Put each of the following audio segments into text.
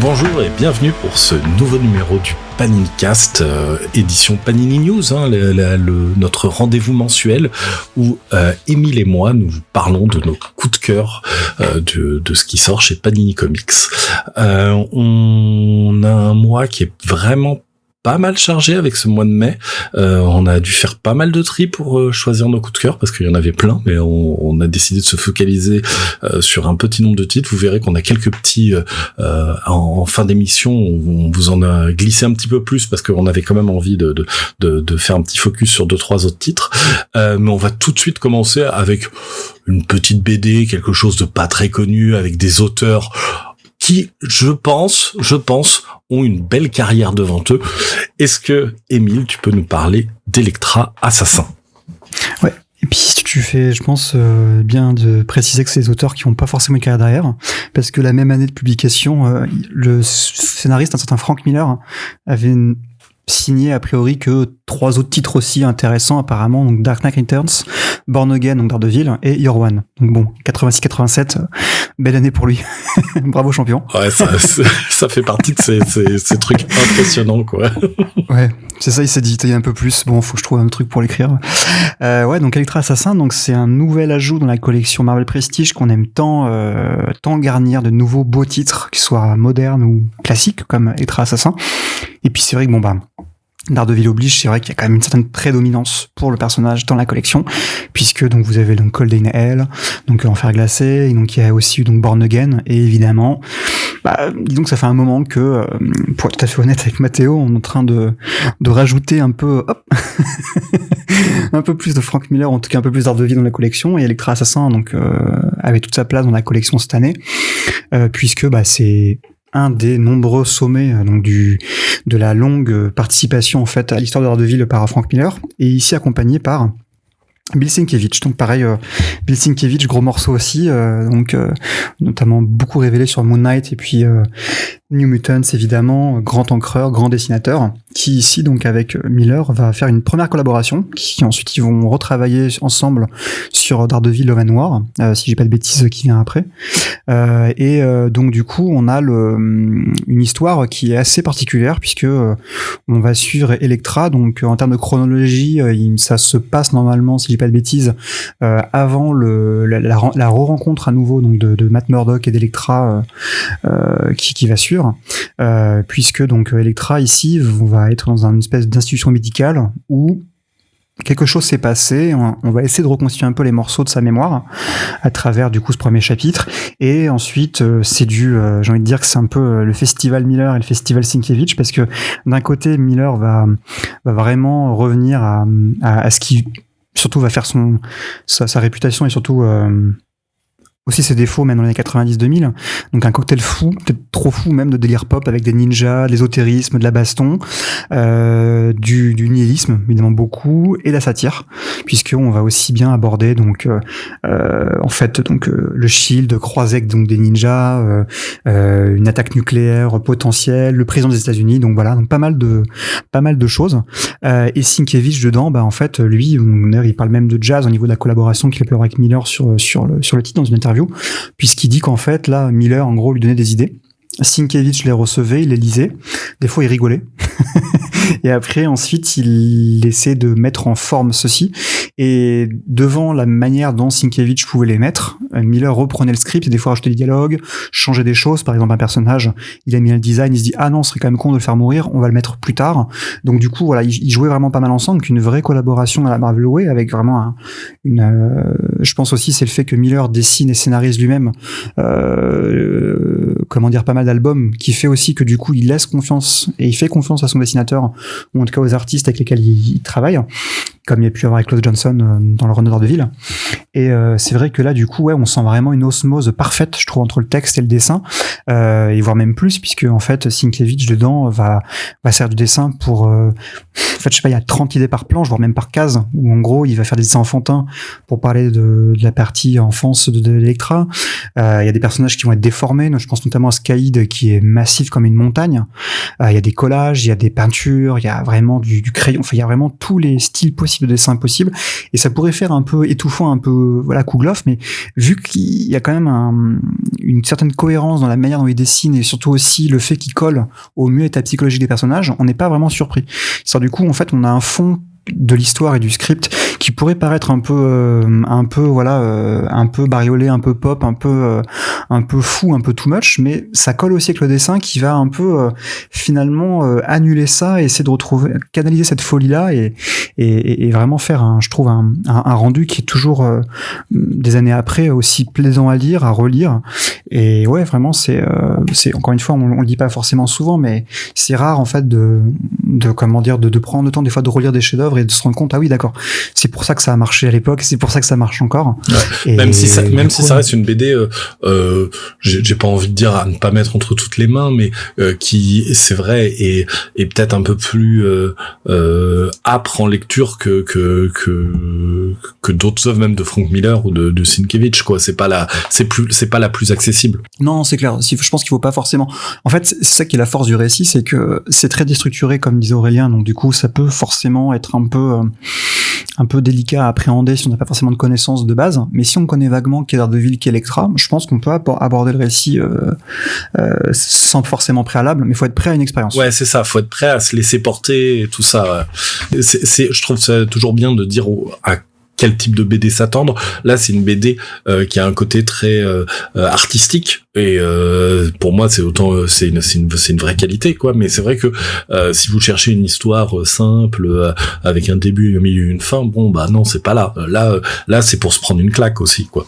Bonjour et bienvenue pour ce nouveau numéro du PaniniCast, édition Panini News, notre rendez-vous mensuel où Émile et moi nous parlons de nos coups de cœur de ce qui sort chez Panini Comics. On a un mois qui est vraiment pas mal chargé avec ce mois de mai. On a dû faire pas mal de tri pour choisir nos coups de cœur parce qu'il y en avait plein, mais on a décidé de se focaliser sur un petit nombre de titres. Vous verrez qu'on a quelques petits en fin d'émission, on vous en a glissé un petit peu plus parce qu'on avait quand même envie de faire un petit focus sur 2-3 autres titres. Mais on va tout de suite commencer avec une petite BD, quelque chose de pas très connu, avec des auteurs qui, je pense, ont une belle carrière devant eux. Est-ce que, Émile, tu peux nous parler d'Elektra Assassin ? Ouais. Et puis tu fais, je pense, bien de préciser que c'est des auteurs qui n'ont pas forcément une carrière derrière, parce que la même année de publication, le scénariste, un certain Frank Miller, avait signé a priori que 3 autres titres aussi intéressants apparemment, donc Dark Knight Returns, Born Again, donc Daredevil, et Year One. Donc bon, 86-87, belle année pour lui. Bravo champion. Ouais, ça fait partie de ces trucs impressionnants, quoi. Ouais, c'est ça, il s'est dit, il y a un peu plus, bon, faut que je trouve un truc pour l'écrire. Ouais, donc Elektra Assassin, donc c'est un nouvel ajout dans la collection Marvel Prestige qu'on aime tant garnir de nouveaux beaux titres, qu'ils soient modernes ou classiques, comme Elektra Assassin. Et puis c'est vrai que bon, Daredevil oblige, c'est vrai qu'il y a quand même une certaine prédominance pour le personnage dans la collection, puisque donc vous avez donc Cold in Hell, donc Enfer glacé, et donc il y a aussi donc Born Again, et évidemment, disons que ça fait un moment que, pour être tout à fait honnête avec Mathéo, on est en train de rajouter un peu, un peu plus de Frank Miller, en tout cas un peu plus Daredevil dans la collection, et Elektra Assassin donc avait toute sa place dans la collection cette année, puisque c'est un des nombreux sommets donc de la longue participation en fait à l'histoire de Daredevil par Frank Miller, et ici accompagné par Bill Sienkiewicz. Donc pareil, Bill Sienkiewicz, gros morceau aussi, notamment beaucoup révélé sur Moon Knight et puis New Mutants évidemment, grand encreur, grand dessinateur, qui ici donc avec Miller va faire une première collaboration, qui ensuite ils vont retravailler ensemble sur Daredevil Love and War, si j'ai pas de bêtises, qui vient après. Donc du coup on a une histoire qui est assez particulière puisque on va suivre Elektra, donc en termes de chronologie, ça se passe normalement, si j'ai pas de bêtises, avant la re-rencontre à nouveau donc de Matt Murdock et d'Elektra qui va suivre. Puisque donc Elektra ici va être dans une espèce d'institution médicale où quelque chose s'est passé, on va essayer de reconstituer un peu les morceaux de sa mémoire à travers du coup ce premier chapitre, et ensuite c'est j'ai envie de dire que c'est un peu le festival Miller et le festival Sienkiewicz, parce que d'un côté Miller va vraiment revenir à ce qui surtout va faire sa réputation et surtout aussi ses défauts même dans les années 90-2000, donc un cocktail fou, peut-être trop fou même, de délire pop avec des ninjas, de l'ésotérisme, de la baston, du nihilisme évidemment beaucoup, et la satire, puisqu'on va aussi bien aborder donc en fait donc le Shield croisé avec donc des ninjas, une attaque nucléaire potentielle, le président des États-Unis, donc voilà, donc pas mal de choses, et Sienkiewicz dedans, en fait lui il parle même de jazz au niveau de la collaboration qu'il a pu avoir avec Miller sur le titre dans une interview, puisqu'il dit qu'en fait là Miller en gros lui donnait des idées, Sienkiewicz les recevait, il les lisait, des fois il rigolait et après ensuite il essaie de mettre en forme ceci, et devant la manière dont Sienkiewicz pouvait les mettre, Miller reprenait le script et des fois rajoutait des dialogues, changeait des choses, par exemple un personnage il a mis un design, il se dit non ce serait quand même con de le faire mourir, on va le mettre plus tard, donc du coup voilà, ils jouaient vraiment pas mal ensemble, donc une vraie collaboration à la Marvel Way, avec vraiment je pense aussi c'est le fait que Miller dessine et scénarise lui-même pas mal d'albums, qui fait aussi que du coup il laisse confiance et il fait confiance à son dessinateur, ou en tout cas aux artistes avec lesquels il travaille, comme il y a pu avoir avec Klaus Johnson dans le run de Daredevil. Et c'est vrai que là du coup on sent vraiment une osmose parfaite, je trouve, entre le texte et le dessin, et voire même plus, puisque en fait Sienkiewicz dedans va faire du dessin pour en fait je sais pas, il y a 30 idées par planche, voire même par case, où en gros il va faire des dessins enfantins pour parler de la partie enfance de Elektra. Il y a des personnages qui vont être déformés, je pense notamment à Skaïd qui est massif comme une montagne. Il y a des collages, il y a des peintures, il y a vraiment du crayon, enfin il y a vraiment tous les styles possibles type de dessin possible, et ça pourrait faire un peu étouffant, un peu voilà Kouglof, mais vu qu'il y a quand même une certaine cohérence dans la manière dont il dessine, et surtout aussi le fait qu'il colle au mieux état psychologique des personnages, on n'est pas vraiment surpris. C'est du coup en fait on a un fond de l'histoire et du script qui pourrait paraître un peu bariolé, un peu pop, un peu fou, un peu too much, mais ça colle aussi avec le dessin qui va un peu finalement annuler ça et essayer de retrouver, canaliser cette folie là et vraiment faire je trouve un rendu qui est toujours des années après aussi plaisant à lire, à relire. Et ouais, vraiment c'est encore une fois on le dit pas forcément souvent, mais c'est rare en fait de prendre le temps des fois de relire des chefs-d'œuvre et de se rendre compte, ah oui d'accord, c'est pour ça que ça a marché à l'époque, c'est pour ça que ça marche encore. Ouais. Même si ça reste une BD, j'ai pas envie de dire à ne pas mettre entre toutes les mains, mais qui c'est vrai est peut-être un peu plus âpre en lecture que d'autres œuvres même de Frank Miller ou de Sienkiewicz, quoi. C'est pas la plus accessible. Non, c'est clair. Je pense qu'il faut pas forcément. En fait, c'est ça qui est la force du récit, c'est que c'est très déstructuré, comme disait Aurélien. Donc du coup, ça peut forcément être un peu délicat à appréhender si on n'a pas forcément de connaissances de base. Mais si on connaît vaguement qui est Daredevil, qui est Elektra, je pense qu'on peut aborder le récit sans forcément préalable, mais faut être prêt à une expérience. Ouais, c'est ça. Faut être prêt à se laisser porter et tout ça. Je trouve ça toujours bien de dire à quel type de BD s'attendre. Là, c'est une BD qui a un côté très artistique et pour moi, c'est une vraie qualité, quoi. Mais c'est vrai que si vous cherchez une histoire simple avec un début, un milieu, une fin, bon bah non, c'est pas là. Là, c'est pour se prendre une claque aussi, quoi.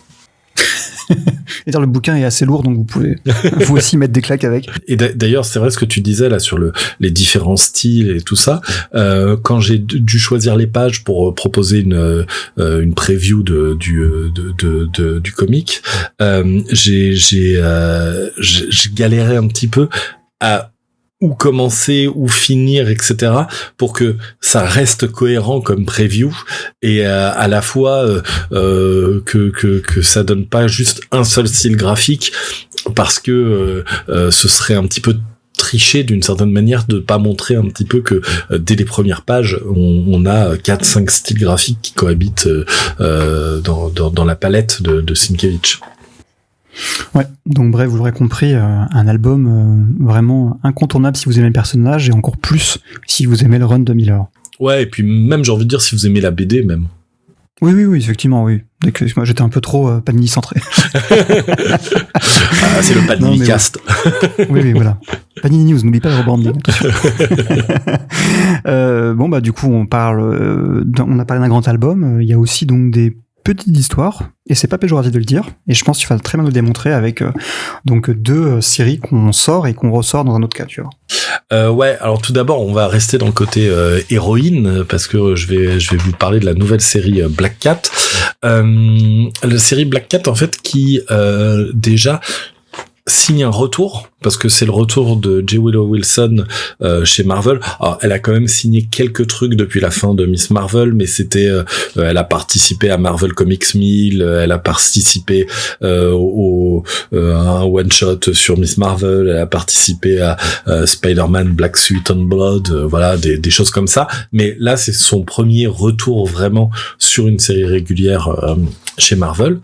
Et le bouquin est assez lourd, donc vous pouvez vous aussi mettre des claques avec. Et d'ailleurs, c'est vrai ce que tu disais là sur les différents styles et tout ça. Quand j'ai dû choisir les pages pour proposer une preview du comic, j'ai galéré un petit peu à où commencer, où finir, etc. pour que ça reste cohérent comme preview et à la fois que ça donne pas juste un seul style graphique, parce que ce serait un petit peu tricher d'une certaine manière de pas montrer un petit peu que dès les premières pages on a 4-5 styles graphiques qui cohabitent dans la palette de Sienkiewicz. Ouais, donc bref, vous l'aurez compris, un album vraiment incontournable si vous aimez le personnage, et encore plus si vous aimez le run de Miller. Ouais, et puis même, j'ai envie de dire, si vous aimez la BD, même. Oui, effectivement, oui. Moi, j'étais un peu trop Panini centré. C'est le Panini cast. Oui, voilà. Panini News, n'oublie pas le rebranding. Du coup, on a parlé d'un grand album. Il y a aussi donc des petites histoires, et c'est pas péjoratif de le dire, et je pense qu'il faut très bien le démontrer avec donc 2 séries qu'on sort et qu'on ressort dans un autre cas, tu vois. Ouais, alors tout d'abord, on va rester dans le côté héroïne, parce que je vais vous parler de la nouvelle série Black Cat. La série Black Cat, en fait, qui déjà signe un retour, parce que c'est le retour de J. Willow Wilson chez Marvel. Alors, elle a quand même signé quelques trucs depuis la fin de Miss Marvel, mais c'était elle a participé à Marvel Comics 1000, elle a participé à un one shot sur Miss Marvel, elle a participé à Spider-Man Black Suit and Blood, voilà, des choses comme ça. Mais là, c'est son premier retour vraiment sur une série régulière chez Marvel,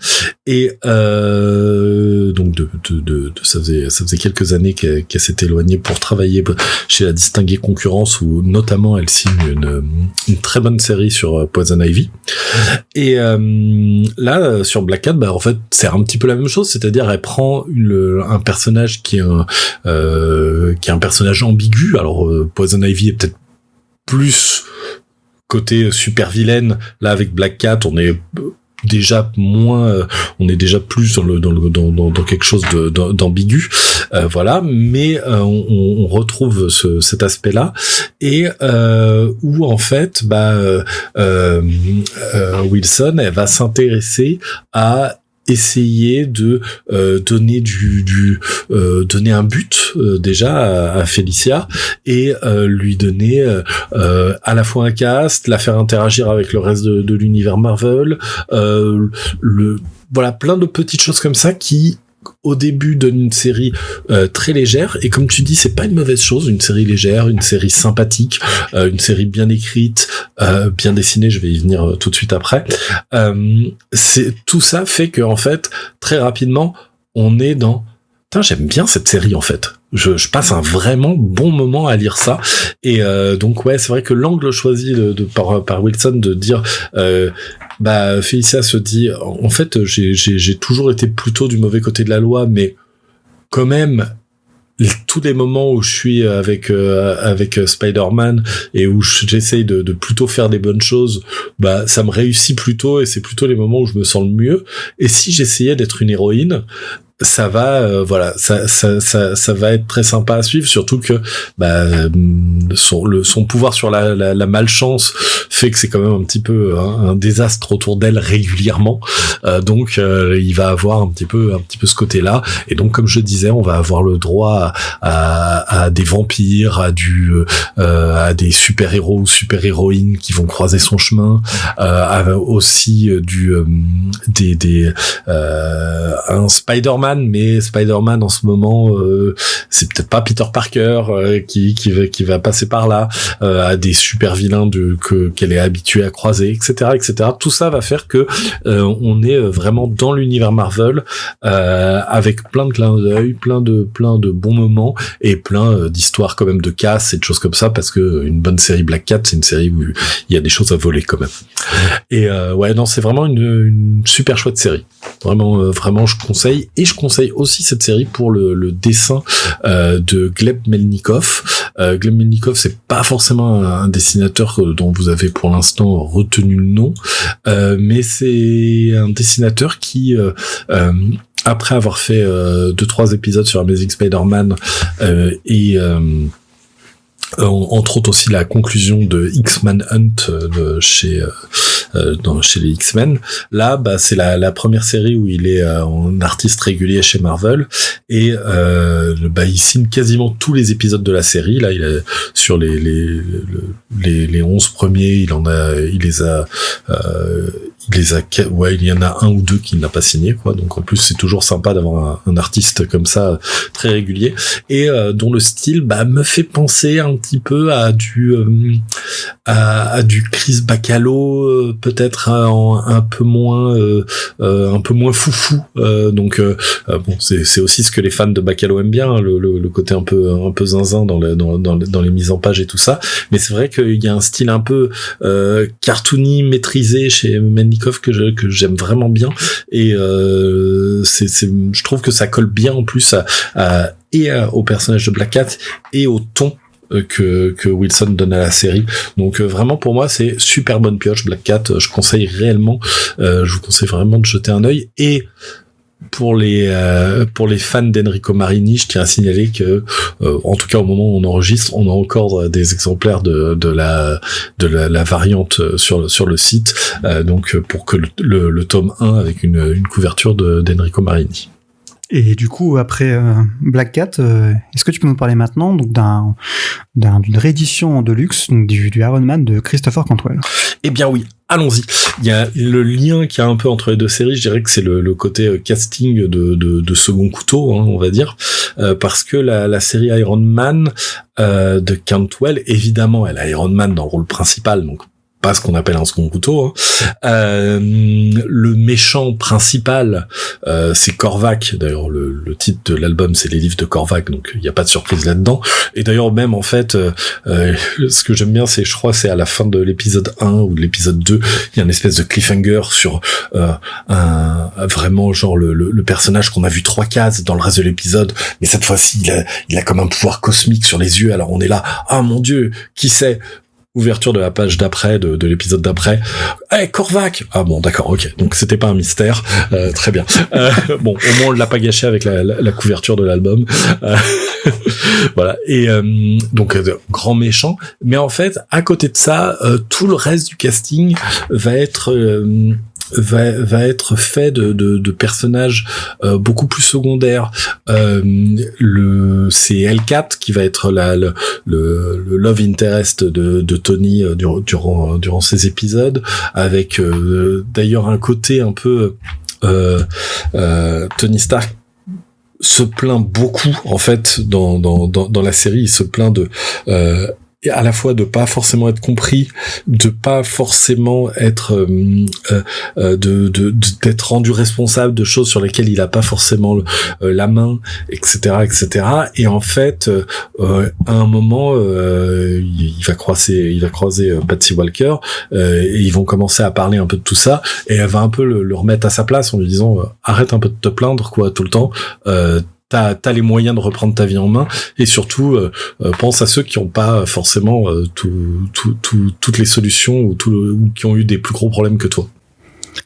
et donc ça faisait quelques années qu'elle s'était éloignée pour travailler chez la distinguée concurrence, où notamment elle signe une très bonne série sur Poison Ivy. Et là, sur Black Cat, en fait, c'est un petit peu la même chose, c'est-à-dire elle prend un personnage qui est un personnage ambigu. Alors Poison Ivy est peut-être plus côté super vilaine. Là, avec Black Cat, on est déjà plus dans quelque chose d'ambigu, voilà, mais on retrouve cet aspect-là, et où en fait Wilson, elle va s'intéresser à essayer de donner donner un but déjà à Felicia, et lui donner à la fois un cast, la faire interagir avec le reste de l'univers Marvel, voilà, plein de petites choses comme ça qui au début d'une série très légère, et comme tu dis, c'est pas une mauvaise chose, une série légère, une série sympathique, une série bien écrite, bien dessinée, je vais y venir tout de suite après. Tout ça fait que en fait, très rapidement, on est dans j'aime bien cette série en fait. Je passe un vraiment bon moment à lire ça, et donc ouais, c'est vrai que l'angle choisi par Wilson de dire Felicia se dit en fait j'ai toujours été plutôt du mauvais côté de la loi, mais quand même tous les moments où je suis avec Spider-Man et où j'essaye de plutôt faire des bonnes choses, ça me réussit plutôt, et c'est plutôt les moments où je me sens le mieux. Et si j'essayais d'être une héroïne, ça va ça va être très sympa à suivre, surtout que son pouvoir sur la malchance fait que c'est quand même un petit peu un désastre autour d'elle régulièrement, donc il va avoir un petit peu ce côté-là, et donc comme je disais, on va avoir le droit à des vampires, à des super-héros ou super-héroïnes qui vont croiser son chemin, aussi un Spider-Man, mais Spider-Man en ce moment c'est peut-être pas Peter Parker qui va passer par là, à des super vilains qu'elle est habituée à croiser, etc. Tout ça va faire que on est vraiment dans l'univers Marvel, avec plein de clins d'œil, plein de bons moments, et plein d'histoires quand même de casse et de choses comme ça, parce que une bonne série Black Cat, c'est une série où il y a des choses à voler quand même. Et c'est vraiment une super chouette série. Vraiment je conseille, et je conseille aussi cette série pour le dessin de Gleb Melnikov. Gleb Melnikov, c'est pas forcément un dessinateur dont vous avez pour l'instant retenu le nom, mais c'est un dessinateur qui après avoir fait 2-3 épisodes sur Amazing Spider-Man et entre autres aussi la conclusion de X-Men Hunt chez les X-Men. Là, c'est la première série où il est en artiste régulier chez Marvel, et il signe quasiment tous les épisodes de la série. Là, il a sur les 11 premiers, il y en a un ou deux qu'il n'a pas signé, quoi. Donc en plus, c'est toujours sympa d'avoir un artiste comme ça, très régulier, et dont le style me fait penser un petit peu à du Chris Bacalo, peut-être un peu moins foufou, donc c'est aussi ce que les fans de Bacalo aiment bien, le côté un peu zinzin dans les mises en page et tout ça. Mais c'est vrai qu'il y a un style un peu cartoony, maîtrisé chez Melnikov que j'aime vraiment bien, et je trouve que ça colle bien en plus au personnage de Black Cat et au ton que Wilson donne à la série. Donc vraiment, pour moi, c'est super bonne pioche Black Cat. Je vous conseille vraiment de jeter un œil. Et pour les fans d'Enrico Marini, je tiens à signaler que en tout cas au moment où on enregistre, on a encore des exemplaires de la variante sur le site, donc pour que le tome 1 avec une couverture d'Enrico Marini. Et du coup, après Black Cat, est-ce que tu peux nous parler maintenant donc d'une réédition de luxe, donc du Iron Man de Christopher Cantwell? Eh bien oui, allons-y. Il y a le lien qu'il y a un peu entre les deux séries, je dirais que c'est le côté casting de second couteau, on va dire, parce que la série Iron Man de Cantwell, évidemment, elle a Iron Man dans le rôle principal, donc pas ce qu'on appelle un second couteau. Le méchant principal, c'est Korvac. D'ailleurs, le titre de l'album, c'est les livres de Korvac, donc il n'y a pas de surprise là-dedans. Et d'ailleurs, même en fait, ce que j'aime bien, je crois, c'est à la fin de l'épisode 1 ou de l'épisode 2, il y a une espèce de cliffhanger sur vraiment genre le personnage qu'on a vu 3 cases dans le reste de l'épisode, mais cette fois-ci, il a comme un pouvoir cosmique sur les yeux. Alors on est là, ah mon Dieu, qui c'est? Ouverture de la page d'après, de l'épisode d'après. Korvac! Ah bon, d'accord, ok. Donc c'était pas un mystère. Très bien. Bon, au moins on l'a pas gâché avec la couverture de l'album. Voilà. Et donc grand méchant. Mais en fait, à côté de ça, tout le reste du casting va être fait de personnages beaucoup plus secondaires. C'est Hellcat qui va être le love interest de Tony durant ces épisodes, avec d'ailleurs un côté un peu Tony Stark se plaint beaucoup en fait dans la série. Il se plaint de à la fois de pas forcément être compris, de pas forcément être d'être rendu responsable de choses sur lesquelles il a pas forcément la main, etc. Et en fait à un moment il va croiser Patsy Walker et ils vont commencer à parler un peu de tout ça, et elle va un peu le remettre à sa place en lui disant arrête un peu de te plaindre quoi tout le temps, t'as les moyens de reprendre ta vie en main, et surtout pense à ceux qui n'ont pas forcément toutes les solutions ou qui ont eu des plus gros problèmes que toi.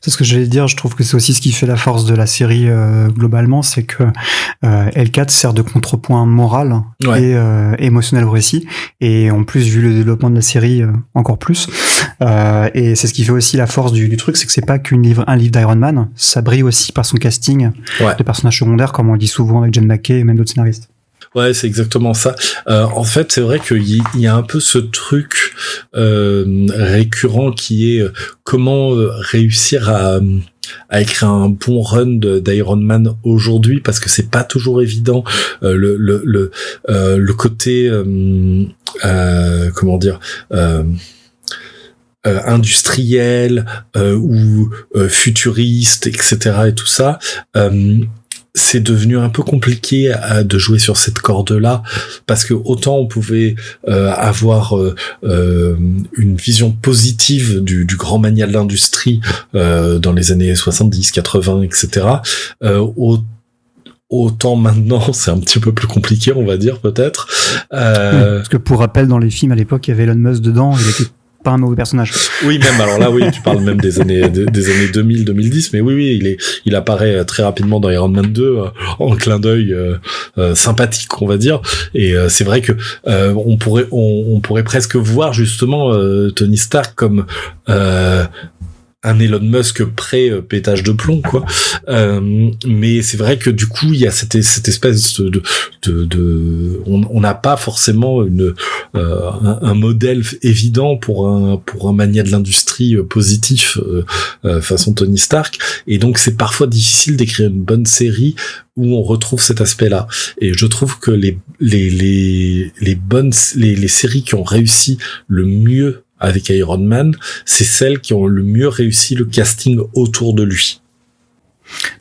C'est ce que j'allais dire, je trouve que c'est aussi ce qui fait la force de la série globalement, c'est que L4 sert de contrepoint moral et émotionnel au récit, et en plus vu le développement de la série encore plus, et c'est ce qui fait aussi la force du truc, c'est que c'est pas un livre d'Iron Man, ça brille aussi par son casting de personnages secondaires, comme on le dit souvent avec Jen McKay et même d'autres scénaristes. Ouais, c'est exactement ça. En fait, c'est vrai qu'il y a un peu ce truc récurrent qui est comment réussir à écrire un bon run d'Iron Man aujourd'hui, parce que c'est pas toujours évident. Le côté comment dire, industriel ou futuriste, etc. et tout ça. C'est devenu un peu compliqué de jouer sur cette corde-là, parce que autant on pouvait avoir une vision positive du grand mania de l'industrie dans les années 70, 80, etc. Autant maintenant, c'est un petit peu plus compliqué, on va dire, peut-être. Parce que pour rappel, dans les films à l'époque, il y avait Elon Musk dedans, il était pas un mauvais personnage. Oui, même, alors là, oui, tu parles même des années 2000, 2010, mais oui, il apparaît très rapidement dans Iron Man 2, en clin d'œil, sympathique, on va dire. Et, c'est vrai que, on pourrait presque voir, justement, Tony Stark comme, un Elon Musk pré-pétage de plomb, quoi. Mais c'est vrai que du coup, il y a cette espèce on n'a pas forcément un modèle évident pour un mania de l'industrie positif façon Tony Stark, et donc c'est parfois difficile d'écrire une bonne série où on retrouve cet aspect-là. Et je trouve que les séries qui ont réussi le mieux avec Iron Man, c'est celles qui ont le mieux réussi le casting autour de lui.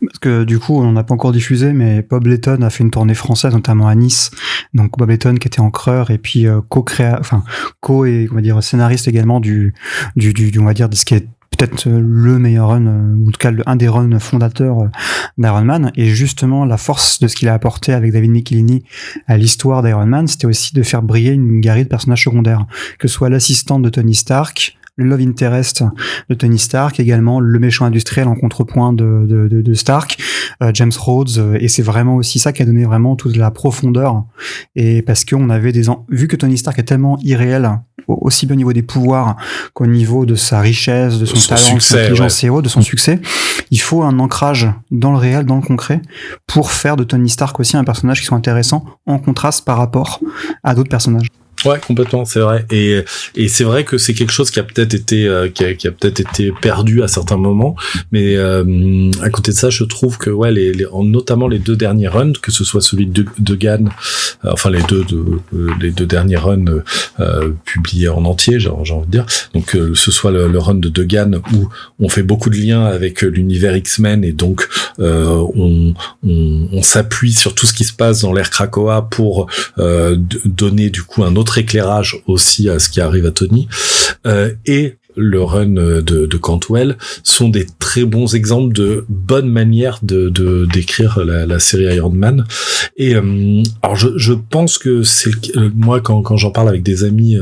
Parce que du coup, on n'a pas encore diffusé, mais Bob Letton a fait une tournée française, notamment à Nice. Donc Bob Letton qui était encreur et puis co et on va dire scénariste également du on va dire de ce qui est peut-être le meilleur run, ou en tout cas un des runs fondateurs d'Iron Man. Et justement, la force de ce qu'il a apporté avec David Michelinie à l'histoire d'Iron Man, c'était aussi de faire briller une galerie de personnages secondaires, que ce soit l'assistante de Tony Stark, le love interest de Tony Stark, également le méchant industriel en contrepoint de Stark, James Rhodes, et c'est vraiment aussi ça qui a donné vraiment toute la profondeur. Et parce qu'on avait vu que Tony Stark est tellement irréel, aussi bien au niveau des pouvoirs qu'au niveau de sa richesse, de son talent, de son intelligence et de son succès, il faut un ancrage dans le réel, dans le concret, pour faire de Tony Stark aussi un personnage qui soit intéressant en contraste par rapport à d'autres personnages. Ouais, complètement, c'est vrai. Et c'est vrai que c'est quelque chose qui a peut-être été qui a peut-être été perdu à certains moments, mais à côté de ça, je trouve que notamment les deux derniers runs, que ce soit celui de Gunn, enfin les deux derniers runs publiés en entier, j'ai envie de dire. Donc que ce soit le run de Gunn où on fait beaucoup de liens avec l'univers X-Men, et donc on s'appuie sur tout ce qui se passe dans l'ère Krakoa pour donner du coup un autre éclairage aussi à ce qui arrive à Tony, et le run de Cantwell sont des très bons exemples de bonne manière d'écrire la série Iron Man. Et alors je pense que c'est moi quand j'en parle avec des amis,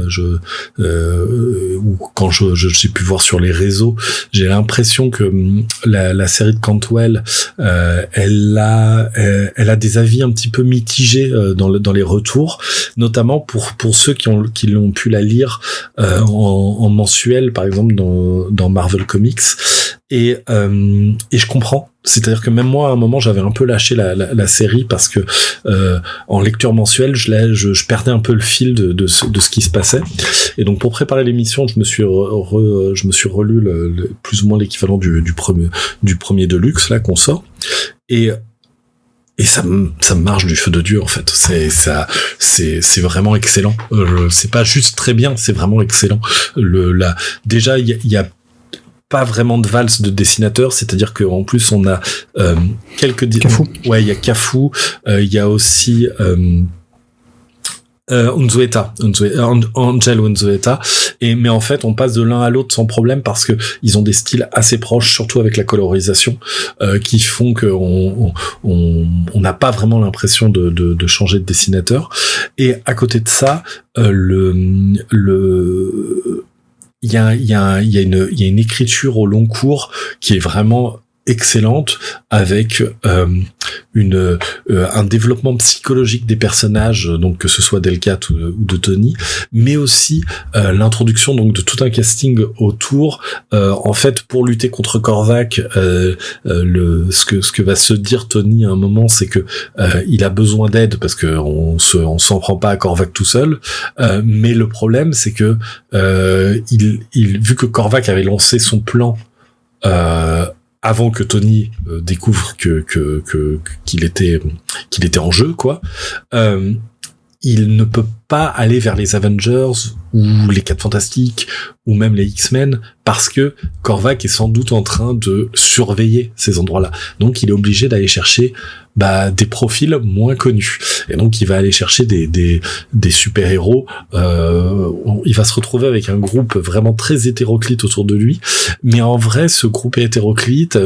ou quand j'ai pu voir sur les réseaux, j'ai l'impression que la série de Cantwell, elle a des avis un petit peu mitigés dans les retours, notamment pour ceux qui l'ont pu la lire en mensuel, par exemple dans Marvel Comics, et je comprends. C'est-à-dire que même moi, à un moment, j'avais un peu lâché la série parce que en lecture mensuelle, je perdais un peu le fil de ce qui se passait. Et donc, pour préparer l'émission, je me suis relu plus ou moins l'équivalent du premier Deluxe là qu'on sort. Et ça marche du feu de Dieu en fait. C'est vraiment excellent. C'est pas juste très bien, c'est vraiment excellent. Déjà il y a pas vraiment de valse de dessinateur, c'est-à-dire qu'en plus on a Cafu. Ouais, il y a Cafu, il y a aussi Angel Unzueta, mais en fait on passe de l'un à l'autre sans problème parce que ils ont des styles assez proches, surtout avec la colorisation, qui font que on n'a pas vraiment l'impression de changer de dessinateur. Et à côté de ça, il y a une écriture au long cours qui est vraiment excellente, avec un développement psychologique des personnages, donc que ce soit d'Hellcat ou de Tony, mais aussi l'introduction donc de tout un casting autour, en fait pour lutter contre Korvac. Ce que va se dire Tony à un moment, c'est que il a besoin d'aide parce que on s'en prend pas à Korvac tout seul, mais le problème c'est que vu que Korvac avait lancé son plan avant que Tony découvre qu'il était en jeu, quoi, il ne peut pas aller vers les Avengers ou les 4 Fantastiques ou même les X-Men parce que Korvac est sans doute en train de surveiller ces endroits-là. Donc il est obligé d'aller chercher des profils moins connus. Et donc il va aller chercher des super-héros. Il va se retrouver avec un groupe vraiment très hétéroclite autour de lui. Mais en vrai, ce groupe hétéroclite,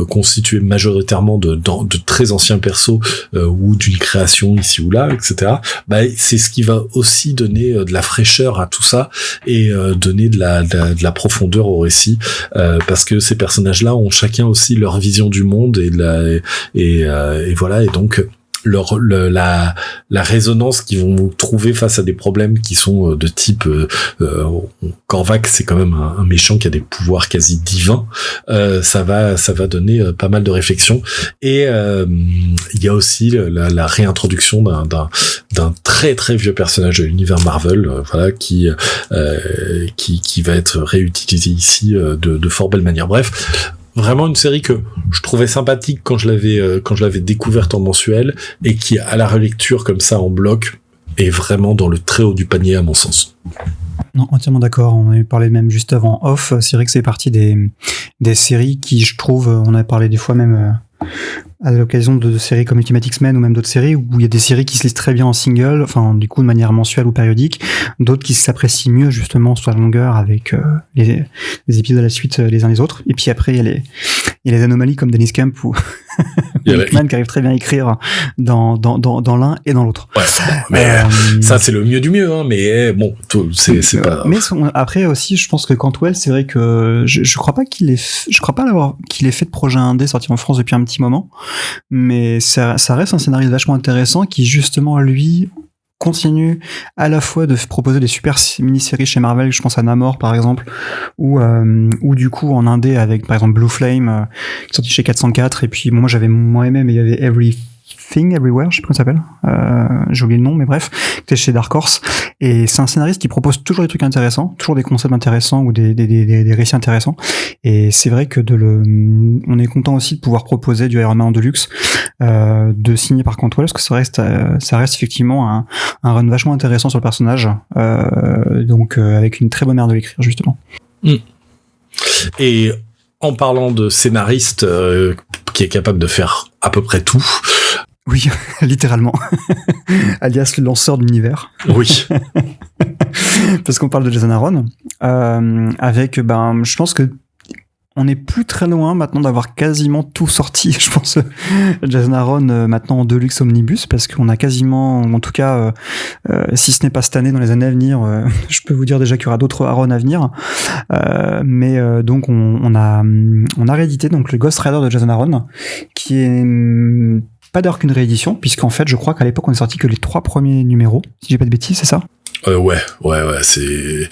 constitué majoritairement de très anciens persos ou d'une création ici ou là, etc., c'est ce qui va aussi donner de la fraîcheur à tout ça et donner de la profondeur au récit, parce que ces personnages-là ont chacun aussi leur vision du monde et voilà, et donc la résonance qu'ils vont trouver face à des problèmes qui sont de type Korvac, c'est quand même un méchant qui a des pouvoirs quasi divins, ça va donner pas mal de réflexions. Et il y a aussi la réintroduction d'un très très vieux personnage de l'univers Marvel, voilà, qui va être réutilisé ici de fort belle manière. Bref, vraiment une série que je trouvais sympathique quand je l'avais découverte en mensuel, et qui, à la relecture comme ça en bloc, est vraiment dans le très haut du panier à mon sens. Non, entièrement d'accord. On avait parlé même juste avant off. C'est vrai que c'est partie des séries qui, je trouve, on a parlé des fois même à l'occasion de séries comme Ultimate X-Men ou même d'autres séries où il y a des séries qui se lisent très bien en single, enfin du coup de manière mensuelle ou périodique, d'autres qui s'apprécient mieux justement sur la longueur avec les épisodes à la suite les uns les autres. Et puis après il y a les anomalies comme Dennis Camp ou Hickman qui arrive très bien à écrire dans l'un et dans l'autre. Ouais, mais ça c'est le mieux du mieux, hein, mais bon, c'est pas. Mais après aussi, je pense que Cantwell, c'est vrai que je crois pas qu'il ait fait de projet indé sorti en France depuis un petit moment, mais ça reste un scénariste vachement intéressant qui justement lui continue à la fois de proposer des super mini-séries chez Marvel, je pense à Namor par exemple, ou du coup en indé avec par exemple Blue Flame qui est sorti chez 404, et puis moi j'avais moins aimé, mais il y avait Everywhere, je sais pas comment ça s'appelle, j'ai oublié le nom, mais bref, qui était chez Dark Horse, et c'est un scénariste qui propose toujours des trucs intéressants, toujours des concepts intéressants ou des récits intéressants, et c'est vrai que on est content aussi de pouvoir proposer du Iron Man en Deluxe, de signer par Cantwell, parce que ça reste effectivement un run vachement intéressant sur le personnage, donc avec une très bonne manière de l'écrire justement. Et en parlant de scénariste qui est capable de faire à peu près tout. Oui, littéralement. Alias le lanceur de l'univers. Oui. Parce qu'on parle de Jason Aaron. Avec, je pense que on n'est plus très loin maintenant d'avoir quasiment tout sorti, je pense, Jason Aaron maintenant en Deluxe Omnibus, parce qu'on a quasiment, en tout cas, si ce n'est pas cette année, dans les années à venir, je peux vous dire déjà qu'il y aura d'autres Aaron à venir. Mais donc on a réédité donc le Ghost Rider de Jason Aaron, qui est pas d'ailleurs qu'une réédition, puisqu'en fait je crois qu'à l'époque on est sorti que les 3 premiers numéros, si j'ai pas de bêtises, c'est ça ? Ouais, c'était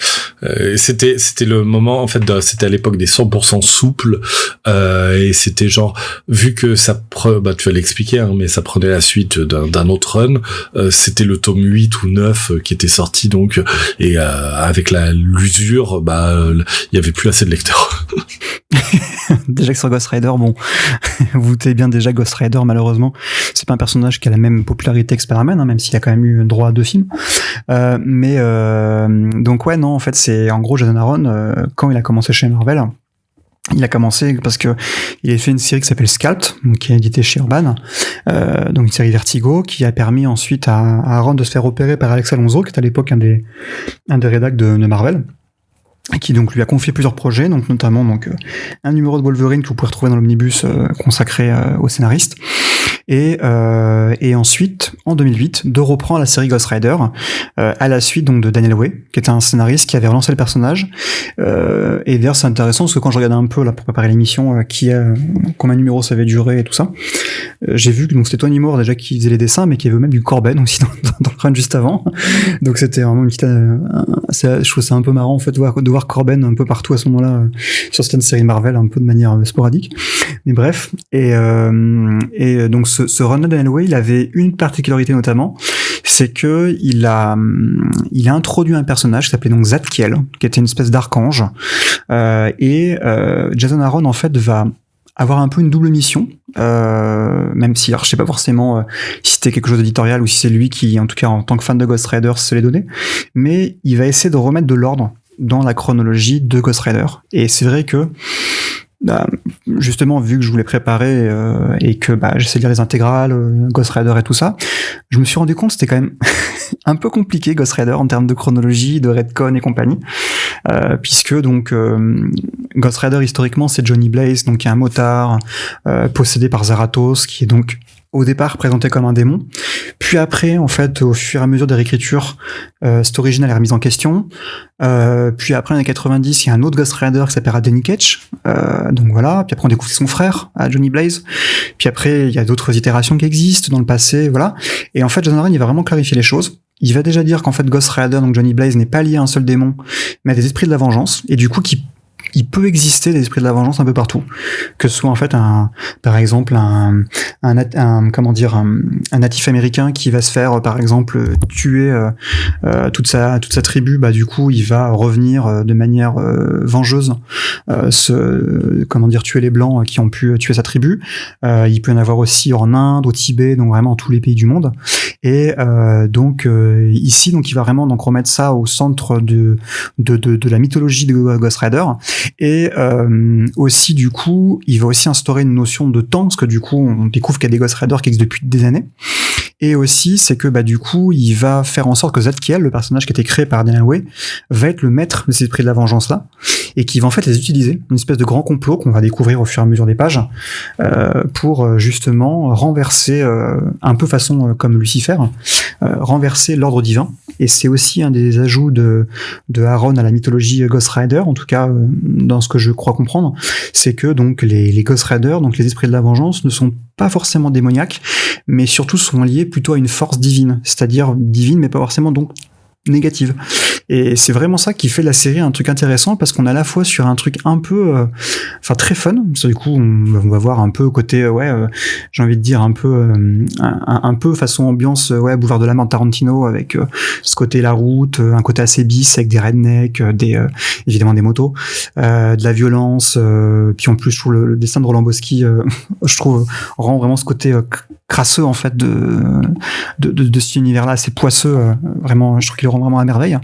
le moment, en fait, c'était à l'époque des 100% souples, et c'était genre, vu que tu vas l'expliquer, hein, mais ça prenait la suite d'un autre run, c'était le tome 8 ou 9 qui était sorti, donc, et avec l'usure, il y avait plus assez de lecteurs. Déjà que sur Ghost Rider, bon, vous doutez bien déjà, Ghost Rider, malheureusement, c'est pas un personnage qui a la même popularité que Spider-Man, hein, même s'il a quand même eu droit à 2 films. Donc ouais, non, en fait, c'est en gros Jason Aaron, quand il a commencé chez Marvel, il a commencé parce que il a fait une série qui s'appelle Sculpt, donc qui est éditée chez Urban, donc une série Vertigo, qui a permis ensuite à Aaron de se faire opérer par Alex Alonso, qui est à l'époque un des rédacs de Marvel, qui donc lui a confié plusieurs projets, donc notamment un numéro de Wolverine que vous pouvez retrouver dans l'omnibus consacré au scénariste, et ensuite en 2008 de reprendre la série Ghost Rider à la suite donc de Daniel Way, qui était un scénariste qui avait relancé le personnage, et d'ailleurs c'est intéressant parce que quand je regardais un peu là pour préparer l'émission combien de numéros ça avait duré et tout ça, j'ai vu que donc c'était Tony Moore déjà qui faisait les dessins, mais qu'il y avait même du Corben aussi dans le run juste avant, donc c'était vraiment une petite je trouve ça un peu marrant en fait de voir Corben un peu partout à ce moment-là sur certaines séries Marvel un peu de manière sporadique, mais bref, et donc ce run de Daniel Way, il avait une particularité notamment, c'est que il a introduit un personnage qui s'appelait donc Zadkiel, qui était une espèce d'archange, et Jason Aaron en fait va avoir un peu une double mission, même si alors je sais pas forcément si c'était quelque chose d'éditorial ou si c'est lui qui, en tout cas en tant que fan de Ghost Rider, se l'est donné, mais il va essayer de remettre de l'ordre dans la chronologie de Ghost Rider. Et c'est vrai que justement, vu que je voulais préparer et que j'essaie de lire les intégrales, Ghost Rider et tout ça, je me suis rendu compte que c'était quand même un peu compliqué Ghost Rider en termes de chronologie, de retcon et compagnie, puisque donc Ghost Rider historiquement c'est Johnny Blaze, donc qui est un motard possédé par Zarathos, qui est donc au départ présenté comme un démon, puis après en fait au fur et à mesure des réécritures cette originale est remise en question, puis après en 90 il y a un autre Ghost Rider qui s'appelle Danny Ketch, donc voilà, puis après on découvre son frère à Johnny Blaze, puis après il y a d'autres itérations qui existent dans le passé, voilà, et en fait Jason Aaron il va vraiment clarifier les choses. Il va déjà dire qu'en fait Ghost Rider, donc Johnny Blaze, n'est pas lié à un seul démon, mais à des esprits de la vengeance, et du coup il peut exister des esprits de la vengeance un peu partout, que ce soit en fait par exemple un natif américain qui va se faire par exemple tuer toute sa tribu, du coup il va revenir de manière vengeuse tuer les blancs qui ont pu tuer sa tribu. Il peut y en avoir aussi en Inde, au Tibet, donc vraiment tous les pays du monde, et ici donc il va vraiment donc remettre ça au centre de la mythologie de Ghost Rider. Et aussi du coup il va aussi instaurer une notion de temps, parce que du coup on découvre qu'il y a des Ghost Rider qui existent depuis des années, et aussi c'est que du coup il va faire en sorte que Zadkiel, le personnage qui a été créé par Daniel Way, va être le maître de ces esprits de la vengeance là, et qui va en fait les utiliser, une espèce de grand complot qu'on va découvrir au fur et à mesure des pages, pour justement renverser un peu façon comme Lucifer, renverser l'ordre divin. Et c'est aussi un des ajouts de Aaron à la mythologie Ghost Rider, en tout cas dans ce que je crois comprendre, c'est que donc les Ghost Rider, donc les esprits de la vengeance, ne sont pas forcément démoniaques, mais surtout sont liés plutôt à une force divine, c'est-à-dire divine mais pas forcément donc négative. Et c'est vraiment ça qui fait de la série un truc intéressant, parce qu'on est à la fois sur un truc un peu très fun, du coup on va voir un peu côté j'ai envie de dire un peu façon ambiance Boulevard de la Mort de Tarantino, avec ce côté la route, un côté assez bis avec des rednecks, évidemment des motos, de la violence, puis en plus je trouve le dessin de Roland Boschi je trouve rend vraiment ce côté crasseux en fait de cet univers là, assez poisseux, vraiment je trouve qu'il le rend vraiment à merveille.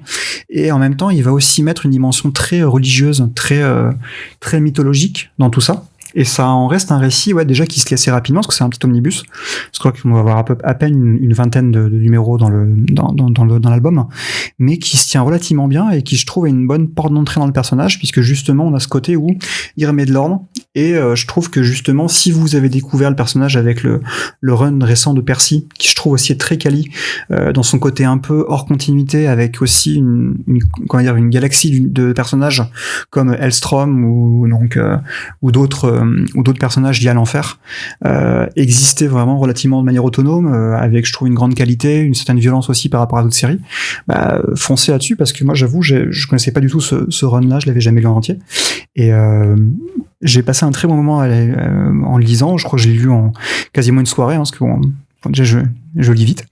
Et en même temps il va aussi mettre une dimension très religieuse, très mythologique dans tout ça, et ça en reste un récit déjà qui se lit assez rapidement, parce que c'est un petit omnibus. Je crois qu'on va avoir à peine une vingtaine de numéros dans l'album, mais qui se tient relativement bien et qui je trouve est une bonne porte d'entrée dans le personnage, puisque justement on a ce côté où il remet de l'ordre. Et je trouve que justement si vous avez découvert le personnage avec le run récent de Percy, qui je trouve aussi est très quali dans son côté un peu hors continuité, avec aussi une galaxie de personnages comme Hellstrom ou d'autres ou d'autres personnages liés à l'enfer existaient vraiment relativement de manière autonome, avec, je trouve, une grande qualité, une certaine violence aussi par rapport à d'autres séries, foncez là-dessus, parce que moi, j'avoue, je connaissais pas du tout ce run-là, je l'avais jamais lu en entier, et j'ai passé un très bon moment en le lisant. Je crois que j'ai lu en quasiment une soirée, parce que déjà, je lis vite.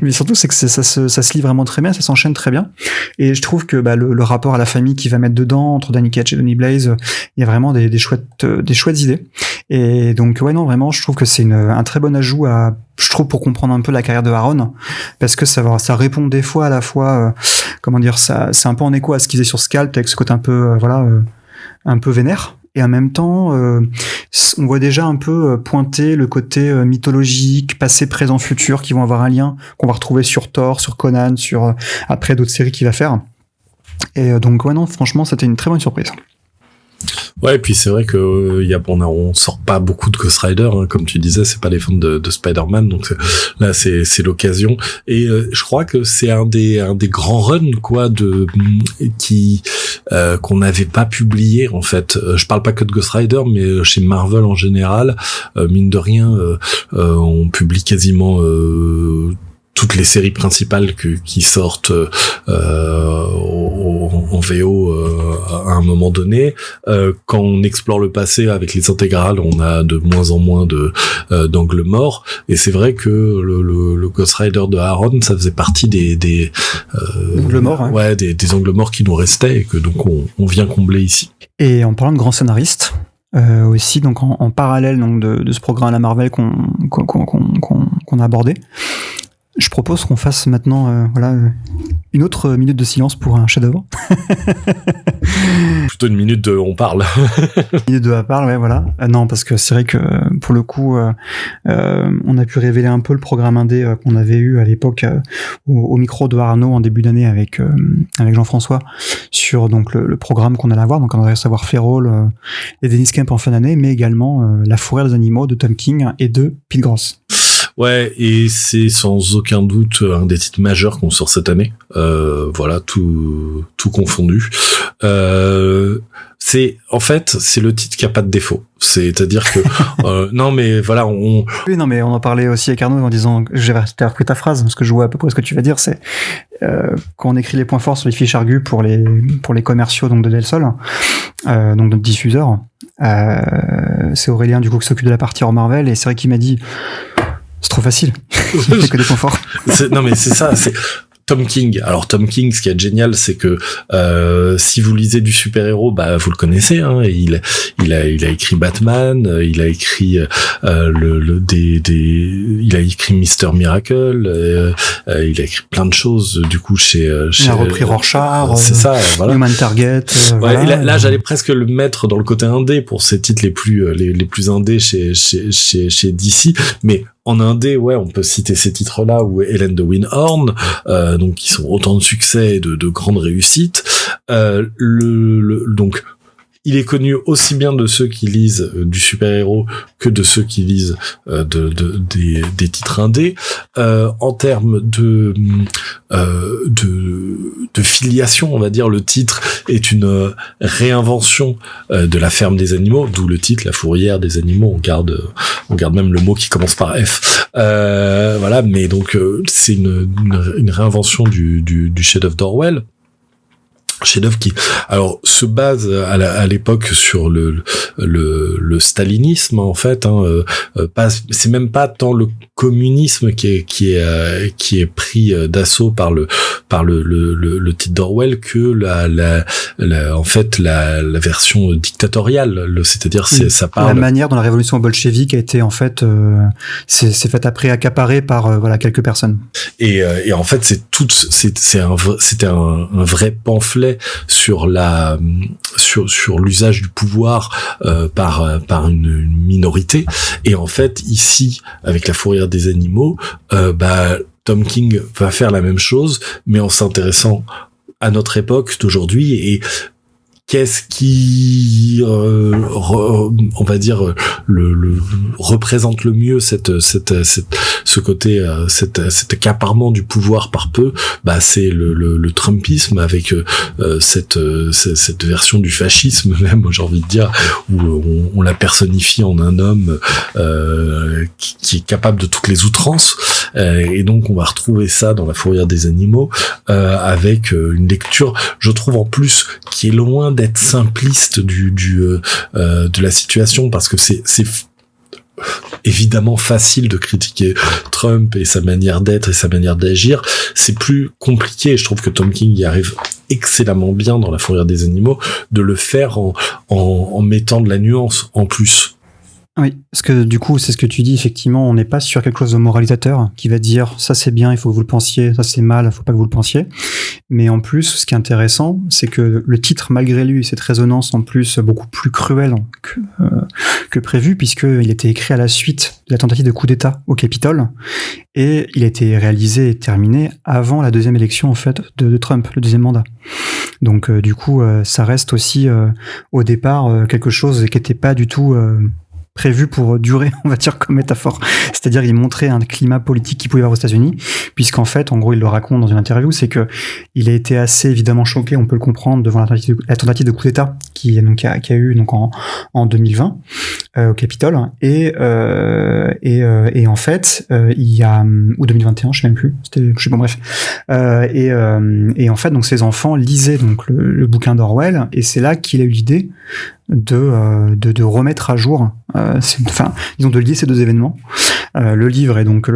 Mais surtout, c'est que ça se lit vraiment très bien, ça s'enchaîne très bien. Et je trouve que le rapport à la famille qu'il va mettre dedans, entre Danny Ketch et Donny Blaze, il y a vraiment des chouettes idées. Et donc, ouais, non, vraiment, je trouve que c'est un très bon ajout pour comprendre un peu la carrière de Aaron, parce que ça répond des fois à la fois, c'est un peu en écho à ce qu'il faisait sur Scalp, avec ce côté un peu, un peu vénère. Et en même temps, on voit déjà un peu pointer le côté mythologique, passé, présent, futur, qui vont avoir un lien qu'on va retrouver sur Thor, sur Conan, sur après d'autres séries qu'il va faire. Et donc, ouais, non, franchement, c'était une très bonne surprise. Ouais, et puis c'est vrai que on sort pas beaucoup de Ghost Rider, hein, comme tu disais, c'est pas les fans de Spider-Man, donc là c'est l'occasion. Et je crois que c'est un des grands runs quoi qu'on n'avait pas publié en fait. Je parle pas que de Ghost Rider, mais chez Marvel en général, mine de rien, on publie quasiment toutes les séries principales qui sortent en VO à un moment donné. Quand on explore le passé avec les intégrales, on a de moins en moins d'angles morts. Et c'est vrai que le Ghost Rider de Aaron, ça faisait partie des angles morts, hein. Ouais, des angles morts qui nous restaient et que donc on vient combler ici. Et en parlant de grands scénaristes, aussi donc en parallèle donc de ce programme à la Marvel qu'on a abordé, je propose qu'on fasse maintenant une autre minute de silence pour un chef-d'œuvre. Plutôt une minute de on parle. Une minute de on parle, ouais, voilà. Non, parce que c'est vrai que pour le coup, on a pu révéler un peu le programme indé qu'on avait eu à l'époque au micro de Arnaud en début d'année avec Jean-François sur donc le programme qu'on allait avoir. Donc on allait savoir Feral et Dennis Kemp en fin d'année, mais également La Fourrière des Animaux de Tom King et de Pete Gross. Ouais, et c'est sans aucun doute un des titres majeurs qu'on sort cette année. Voilà, tout confondu. C'est le titre qui a pas de défaut. C'est-à-dire que non mais voilà, Oui, non mais on en parlait aussi avec Arnaud en disant, j'ai repris ta phrase parce que je vois à peu près ce que tu vas dire, c'est quand on écrit les points forts sur les fiches argus pour les commerciaux donc de Del Sol, donc notre diffuseur, c'est Aurélien du coup qui s'occupe de la partie hors Marvel, et c'est vrai qu'il m'a dit c'est trop facile. Il fait que des points forts. Non mais c'est ça, c'est Tom King. Alors Tom King, ce qui est génial, c'est que si vous lisez du super-héros, vous le connaissez. Hein, il a écrit Batman, il a écrit il a écrit Mister Miracle, il a écrit plein de choses. Du coup, il a repris Rorschach, c'est ça. Voilà. Human Target. Ouais, voilà. Là, j'allais presque le mettre dans le côté indé pour ces titres les plus indés chez DC, mais en indé, ouais, on peut citer ces titres-là ou Helen de Winhorn, donc qui sont autant de succès et de grandes réussites. Donc, il est connu aussi bien de ceux qui lisent du super-héros que de ceux qui lisent des titres indés. En termes de filiation, on va dire, le titre est une réinvention de la ferme des animaux, d'où le titre La Fourrière des Animaux. On garde même le mot qui commence par F. Voilà, mais donc c'est une réinvention du chef-d'œuvre d'Orwell. Chef-d'œuvre qui, alors, se base à l'époque sur le stalinisme, en fait, c'est même pas tant le communisme qui est pris d'assaut par le titre d'Orwell que en fait la version dictatoriale, c'est-à-dire ça parle. La manière dont la révolution bolchevique a été, en fait, c'est fait après accaparé par, quelques personnes. Et en fait, c'était un vrai pamphlet sur l'usage du pouvoir par une minorité, et en fait ici avec La Fourrière des Animaux, Tom King va faire la même chose mais en s'intéressant à notre époque d'aujourd'hui et qu'est-ce qui on va dire le représente le mieux ce côté cet accaparement du pouvoir par peu, bah c'est le Trumpisme avec cette version du fascisme même, j'ai envie de dire, où on la personnifie en un homme qui est capable de toutes les outrances, et donc on va retrouver ça dans La Fourrière des animaux, avec une lecture, je trouve en plus, qui est loin d'être simpliste de la situation, parce que c'est évidemment facile de critiquer Trump et sa manière d'être et sa manière d'agir. C'est plus compliqué, je trouve que Tom King y arrive excellemment bien dans La Fourrière des animaux, de le faire en mettant de la nuance en plus. Oui, parce que du coup, c'est ce que tu dis, effectivement, on n'est pas sur quelque chose de moralisateur qui va dire ça c'est bien, il faut que vous le pensiez, ça c'est mal, il faut pas que vous le pensiez. Mais en plus, ce qui est intéressant, c'est que le titre, malgré lui, cette résonance en plus beaucoup plus cruelle que prévu, puisqu'il était écrit à la suite de la tentative de coup d'État au Capitole, et il a été réalisé et terminé avant la deuxième élection en fait de Trump, le deuxième mandat. Donc du coup, ça reste aussi au départ quelque chose qui n'était pas du tout prévu pour durer, on va dire, comme métaphore. C'est-à-dire, il montrait un climat politique qui pouvait y avoir aux États-Unis, puisqu'en fait, en gros, il le raconte dans une interview, c'est que il a été assez évidemment choqué, on peut le comprendre, devant la tentative de coup d'État qui a eu donc en 2020 au Capitole, et en fait, il y a, ou 2021, je sais même plus, je sais pas, bref, et en fait, donc ses enfants lisaient donc le bouquin d'Orwell, et c'est là qu'il a eu l'idée de remettre à jour, disons de lier ces deux événements, le livre et donc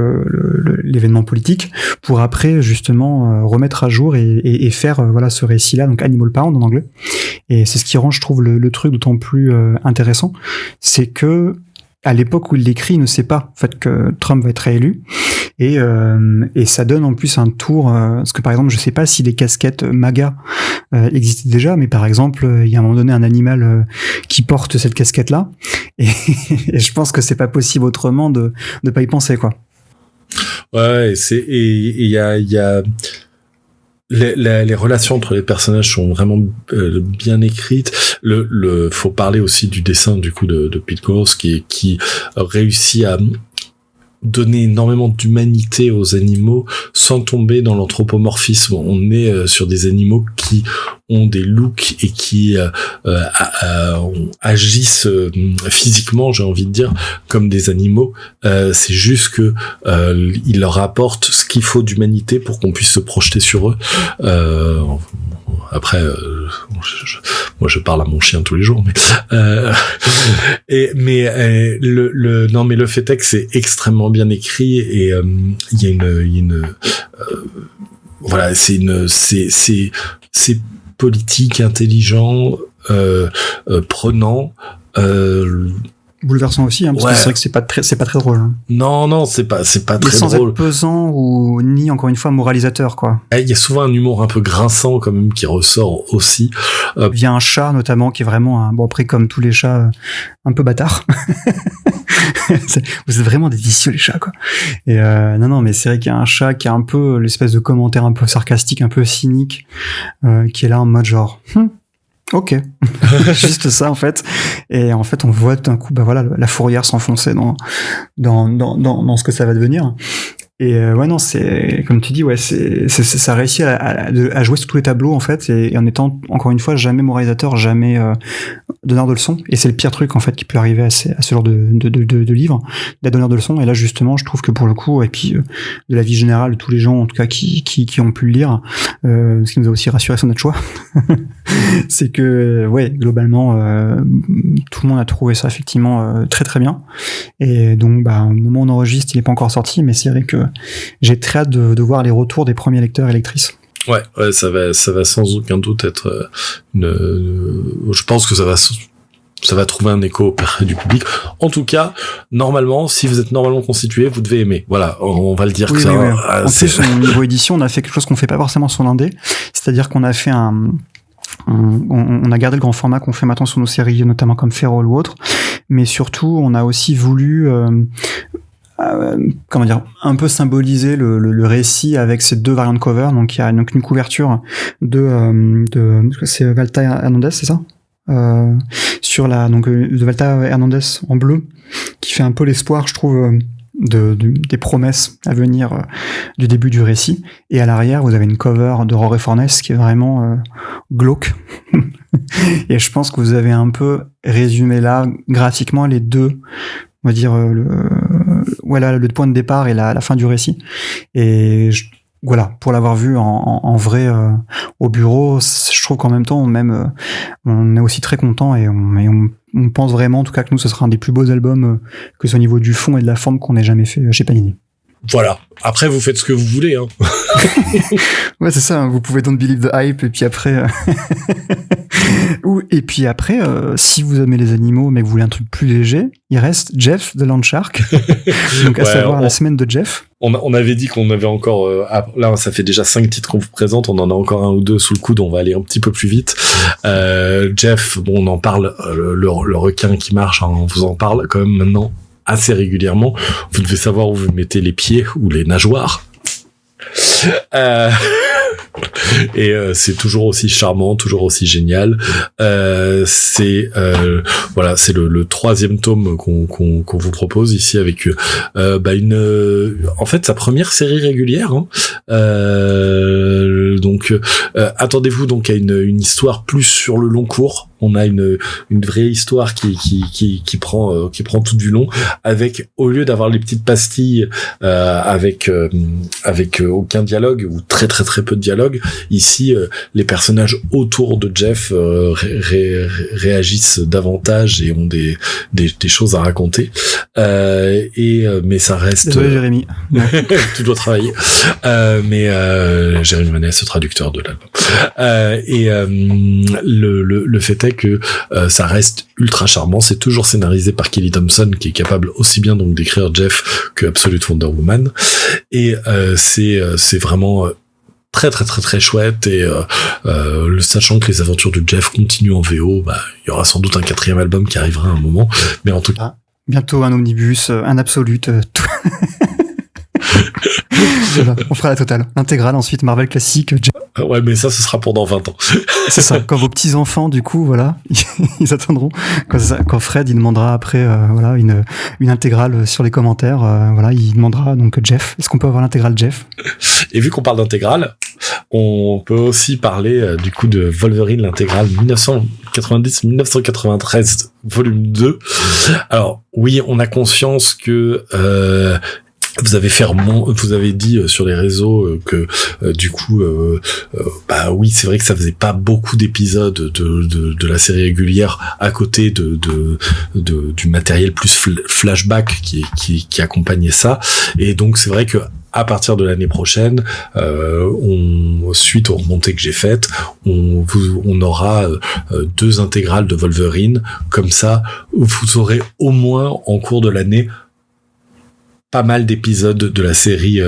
l'événement politique, pour après justement remettre à jour et faire voilà ce récit-là, donc Animal Pound en anglais. Et c'est ce qui rend, je trouve, le truc d'autant plus intéressant, c'est que à l'époque où il l'écrit, il ne sait pas en fait que Trump va être réélu. Et ça donne en plus un tour, parce que par exemple, je sais pas si les casquettes MAGA existaient déjà, mais par exemple, il y a un moment donné un animal qui porte cette casquette-là, et je pense que c'est pas possible autrement de pas y penser, quoi. Ouais, et il y a les relations entre les personnages sont vraiment bien écrites. Faut parler aussi du dessin du coup de Pete Goers qui réussit à donner énormément d'humanité aux animaux sans tomber dans l'anthropomorphisme. On est sur des animaux qui ont des looks et qui agissent physiquement, j'ai envie de dire, comme des animaux. C'est juste que ils leur apportent ce qu'il faut d'humanité pour qu'on puisse se projeter sur eux. Après, moi je parle à mon chien tous les jours, mais le fait est que c'est extrêmement bien écrit, et il y a une voilà, c'est politique, intelligent, prenant, bouleversant aussi, hein, parce que c'est vrai que c'est pas très drôle. Hein. Non, c'est pas très drôle. Sans être pesant ou ni encore une fois moralisateur, quoi. Il y a souvent un humour un peu grinçant quand même qui ressort aussi. Il y a un chat notamment qui est vraiment bon après comme tous les chats un peu bâtard. Vous êtes vraiment des vicieux les chats, quoi. Et non, mais c'est vrai qu'il y a un chat qui a un peu l'espèce de commentaire un peu sarcastique, un peu cynique, qui est là en mode genre. Ok, juste ça en fait, et en fait on voit d'un coup voilà la fourrière s'enfoncer dans ce que ça va devenir. Et ouais, non, c'est comme tu dis, ouais, ça réussit à jouer sur tous les tableaux en fait, et en étant encore une fois jamais moralisateur, jamais donneur de leçons. Et c'est le pire truc en fait qui peut arriver à ce genre de livre, d'être donneur de leçons. Et là justement, je trouve que pour le coup, et puis de la vie générale de tous les gens en tout cas qui ont pu le lire, ce qui nous a aussi rassuré sur notre choix, c'est que ouais, globalement, tout le monde a trouvé ça effectivement très très bien. Et donc, au moment où on enregistre, il n'est pas encore sorti, mais c'est vrai que j'ai très hâte de voir les retours des premiers lecteurs et lectrices. Ouais, ça va sans aucun doute être je pense que ça va trouver un écho auprès du public. En tout cas, normalement, si vous êtes normalement constitué, vous devez aimer. Voilà, on va le dire que ça. Oui. En plus, au niveau édition, on a fait quelque chose qu'on fait pas forcément sur l'indé, c'est-à-dire qu'on a fait on a gardé le grand format qu'on fait maintenant sur nos séries, notamment comme Feral ou autre, mais surtout, on a aussi voulu comment dire, un peu symboliser le récit avec ces 2 variantes cover. Donc il y a donc une couverture de c'est Valta Hernandez, c'est ça, sur de Valta Hernandez en bleu, qui fait un peu l'espoir, je trouve, des promesses à venir du début du récit. Et à l'arrière, vous avez une cover de Rory Fornes qui est vraiment glauque. Et je pense que vous avez un peu résumé là graphiquement les deux, on va dire, le point de départ et la fin du récit. Et voilà, pour l'avoir vu en vrai au bureau, je trouve qu'en même temps, on est aussi très content et on pense vraiment, en tout cas, que nous, ce sera un des plus beaux albums, que ce soit au niveau du fond et de la forme, qu'on ait jamais fait chez Panini. Voilà. Après, vous faites ce que vous voulez, hein. Ouais, c'est ça. Vous pouvez don't believe the hype, et puis après, si vous aimez les animaux, mais que vous voulez un truc plus léger, il reste Jeff de Landshark. Donc, à savoir la semaine de Jeff. On avait dit qu'on avait encore, là, ça fait déjà 5 titres qu'on vous présente. On en a encore 1 ou 2 sous le coude. On va aller un petit peu plus vite. Jeff, bon, on en parle, le requin qui marche, hein, on vous en parle quand même maintenant assez régulièrement. Vous devez savoir où vous mettez les pieds ou les nageoires. Et c'est toujours aussi charmant, toujours aussi génial. C'est le 3e tome qu'on vous propose ici avec en fait sa première série régulière, hein. Attendez-vous donc à une histoire plus sur le long cours. On a une vraie histoire qui prend tout du long, avec, au lieu d'avoir les petites pastilles avec aucun dialogue ou très très très peu de dialogue, ici les personnages autour de Jeff réagissent davantage et ont des choses à raconter, mais ça reste... Désolé, Jérémy. Tu dois travailler. Jérémy Manès, traducteur de l'album. Le fait est que ça reste ultra charmant. C'est toujours scénarisé par Kelly Thompson, qui est capable aussi bien donc d'écrire Jeff que Absolute Wonder Woman, et c'est vraiment très très très très chouette. Et sachant que les aventures de Jeff continuent en VO, il y aura sans doute un 4e album qui arrivera à un moment, mais en tout cas bientôt un omnibus, un Absolute, tout. On fera la totale, l'intégrale, ensuite Marvel classique. Ouais, mais ça, ce sera pour dans 20 ans. C'est ça. Quand vos petits enfants, du coup, voilà, ils attendront. Quand Fred, il demandera après, une intégrale sur les commentaires, il demandera donc Jeff. Est-ce qu'on peut avoir l'intégrale Jeff? Et vu qu'on parle d'intégrale, on peut aussi parler du coup de Wolverine, l'intégrale 1990-1993, volume 2. Alors oui, on a conscience que vous avez dit sur les réseaux que du coup oui, c'est vrai que ça faisait pas beaucoup d'épisodes de la série régulière à côté du matériel plus flashback qui accompagnait ça, et donc c'est vrai que à partir de l'année prochaine, suite aux remontées que j'ai faites, on aura 2 intégrales de Wolverine. Comme ça, vous aurez au moins en cours de l'année pas mal d'épisodes de la série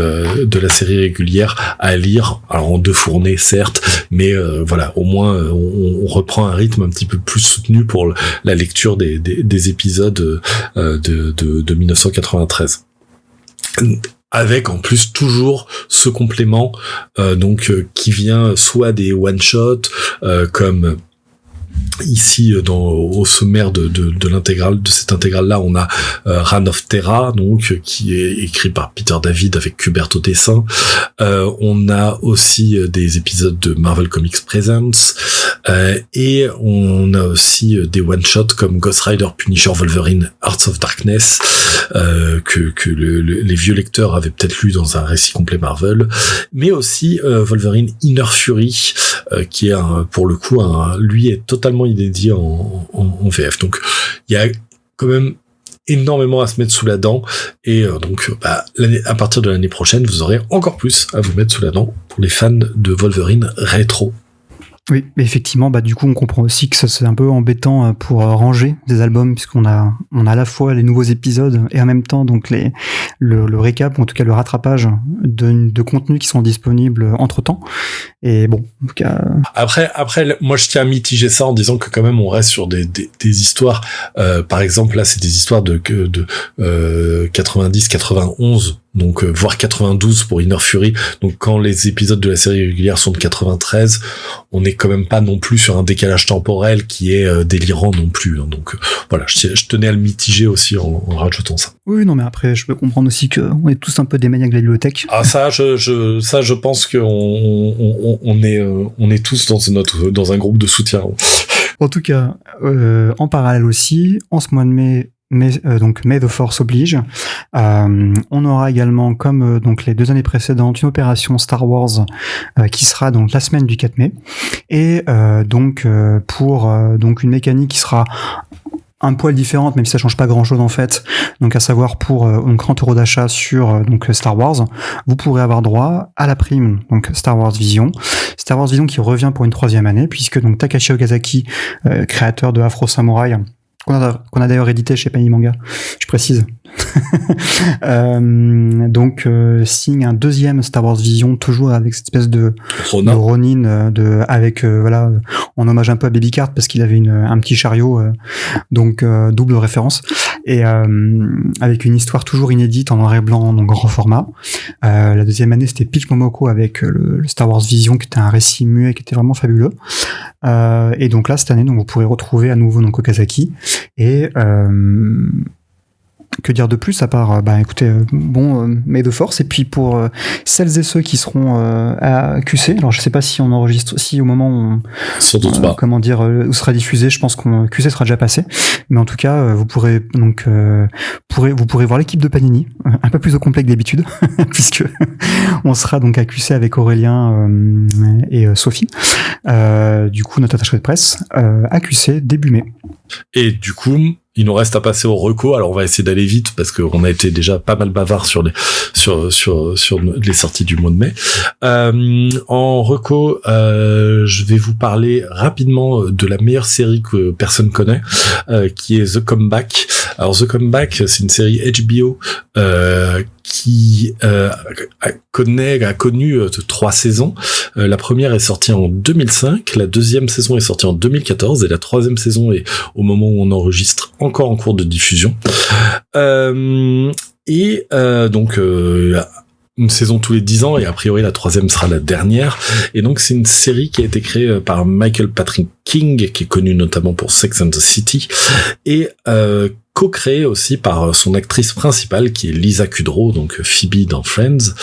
régulière à lire. Alors en 2 fournées certes, mais au moins on reprend un rythme un petit peu plus soutenu pour la lecture des épisodes de 1993. Avec en plus toujours ce complément qui vient soit des one shot comme ici au sommaire de l'intégrale, de cette intégrale là, on a Reign of Terra, donc qui est écrit par Peter David avec Kubert au dessin. On a aussi des épisodes de Marvel Comics Presents, et on a aussi des one shots comme Ghost Rider, Punisher, Wolverine, Hearts of Darkness, que les vieux lecteurs avaient peut-être lu dans un récit complet Marvel, mais aussi Wolverine Inner Fury, qui est pour le coup lui est totalement inédit en VF. Donc il y a quand même énormément à se mettre sous la dent, et à partir de l'année prochaine, vous aurez encore plus à vous mettre sous la dent pour les fans de Wolverine rétro. Oui, mais effectivement, du coup, on comprend aussi que ça c'est un peu embêtant pour ranger des albums, puisqu'on a à la fois les nouveaux épisodes et en même temps donc le récap, ou en tout cas le rattrapage de contenus qui sont disponibles entre temps. Et bon, en tout cas. Après, moi je tiens à mitiger ça en disant que quand même on reste sur des histoires. Par exemple, là, c'est des histoires de 90, 91. Donc voire 92 pour Inner Fury. Donc quand les épisodes de la série régulière sont de 93, on n'est quand même pas non plus sur un décalage temporel qui est délirant non plus. Hein. Donc voilà, je tenais à le mitiger aussi en rajoutant ça. Oui, non, mais après je peux comprendre aussi que on est tous un peu des maniaques de la bibliothèque. Ah ça, je pense que on est tous dans un groupe de soutien. En tout cas, en parallèle aussi, en ce mois de mai. Donc May the Force oblige. On aura également, comme donc les 2 années précédentes, une opération Star Wars qui sera donc la semaine du 4 mai, et pour donc une mécanique qui sera un poil différente, même si ça change pas grand chose en fait. Donc à savoir pour 30 € d'achat sur donc Star Wars, vous pourrez avoir droit à la prime donc Star Wars Vision qui revient pour une 3e année, puisque donc Takashi Okazaki, créateur de Afro Samurai, qu'on a d'ailleurs édité chez Panini Manga, je précise. Signe un 2e Star Wars Vision, toujours avec cette espèce de Ronin, avec en hommage un peu à Baby Cart, parce qu'il avait un petit chariot, double référence, et avec une histoire toujours inédite en noir et blanc, donc grand format. La 2e année, c'était Peach Momoko avec le Star Wars Vision, qui était un récit muet, qui était vraiment fabuleux. Et donc là, cette année, donc vous pourrez retrouver à nouveau donc Okazaki, et que dire de plus à part écoutez, May the Force. Et puis pour celles et ceux qui seront à QC, alors je sais pas si on enregistre, si au moment où où sera diffusé, je pense qu'on QC sera déjà passé, mais en tout cas vous pourrez donc vous pourrez voir l'équipe de Panini un peu plus au complet que d'habitude puisque on sera donc à QC avec Aurélien et Sophie, du coup notre attaché de presse, à QC début mai. Et du coup, il nous reste à passer au reco. Alors on va essayer d'aller vite parce qu'on a été déjà pas mal bavard sur les sorties du mois de mai. En reco, je vais vous parler rapidement de la meilleure série que personne connaît, qui est The Comeback. Alors The Comeback, c'est une série HBO qui a connu 3 saisons. La première est sortie en 2005, la 2e saison est sortie en 2014 et la 3e saison est au moment où on enregistre encore en cours de diffusion. Une saison tous les 10 ans, et a priori la 3e sera la dernière. Et donc c'est une série qui a été créée par Michael Patrick King, qui est connu notamment pour Sex and the City, et co-créé aussi par son actrice principale qui est Lisa Kudrow, donc Phoebe dans Friends,